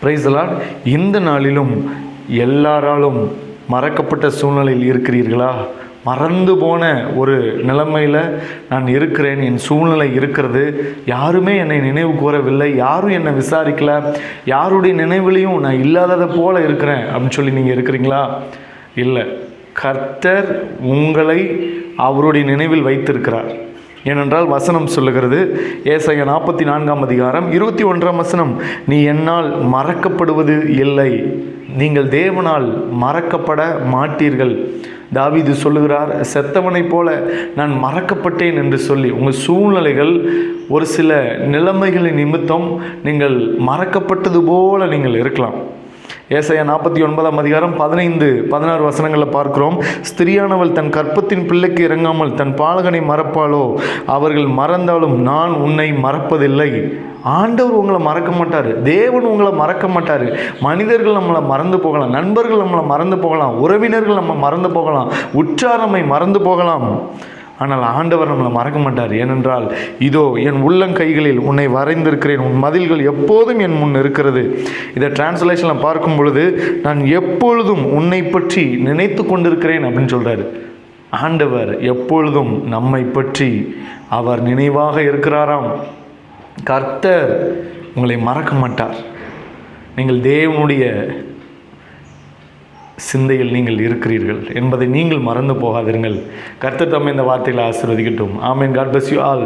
Praise the Lord. இந்த நாளிலும் எல்லாராலும் மறக்கப்பட்ட சூழ்நிலையில் இருக்கிறீர்களா? மறந்து போன ஒரு நிலைமையில் நான் இருக்கிறேன், என் சூழ்நிலை இருக்கிறது, யாருமே என்னை நினைவு கூறவில்லை, யாரும் என்னை விசாரிக்கலை, யாருடைய நினைவிலையும் நான் இல்லாததை போல இருக்கிறேன் அப்படின்னு சொல்லி நீங்கள் இருக்கிறீங்களா? இல்லை, கர்த்தர் உங்களை அவருடைய நினைவில் வைத்திருக்கிறார். ஏனென்றால் வசனம் சொல்லுகிறது, ஏசாயா 44:21 நீ என்னால் மறக்கப்படுவது இல்லை, நீங்கள் தேவனால் மறக்கப்பட மாட்டீர்கள். தாவீது சொல்லுகிறார், செத்தவனைப் போல நான் மறக்கப்பட்டேன் என்று சொல்லி. உங்கள் சூழ்நிலைகள் ஒரு சில நிலைமைகளின் நிமித்தம் நீங்கள் மறக்கப்பட்டது போல நீங்கள் இருக்கலாம். ஏசாயா 49:15-16 பார்க்கிறோம். ஸ்திரியானவள் தன் கற்பத்தின் பிள்ளைக்கு இறங்காமல் தன் பாலகனை மறப்பாளோ? அவர்கள் மறந்தாலும் நான் உன்னை மறப்பதில்லை. ஆண்டவர் உங்களை மறக்க மாட்டார், தேவன் உங்களை மறக்க மாட்டார். மனிதர்கள் நம்மளை மறந்து போகலாம், நண்பர்கள் நம்மளை மறந்து போகலாம், உறவினர்கள் நம்ம மறந்து போகலாம், உற்றார் நம்மை மறந்து போகலாம். ஆனால் ஆண்டவர் நம்மளை மறக்க மாட்டார். ஏனென்றால் இதோ என் உள்ளங்கைகளில் உன்னை வரைந்திருக்கிறேன், உன் மதில்கள் எப்போதும் என் முன் இருக்கிறது. இதை டிரான்ஸ்லேஷனில் பார்க்கும் பொழுது நான் எப்பொழுதும் உன்னை பற்றி நினைத்து கொண்டிருக்கிறேன் அப்படின்னு சொல்கிறார். ஆண்டவர் எப்பொழுதும் நம்மை பற்றி அவர் நினைவாக இருக்கிறாராம். கர்த்தர் உங்களை மறக்க மாட்டார். நீங்கள் தேவனுடைய சிந்தையில் நீங்கள் இருக்கிறீர்கள் என்பதை நீங்கள் மறந்து போகாதீர்கள். கர்த்தர் தம்மை இந்த வார்த்தைகளை ஆசீர்வதிக்கட்டும். ஆமென். God bless you all.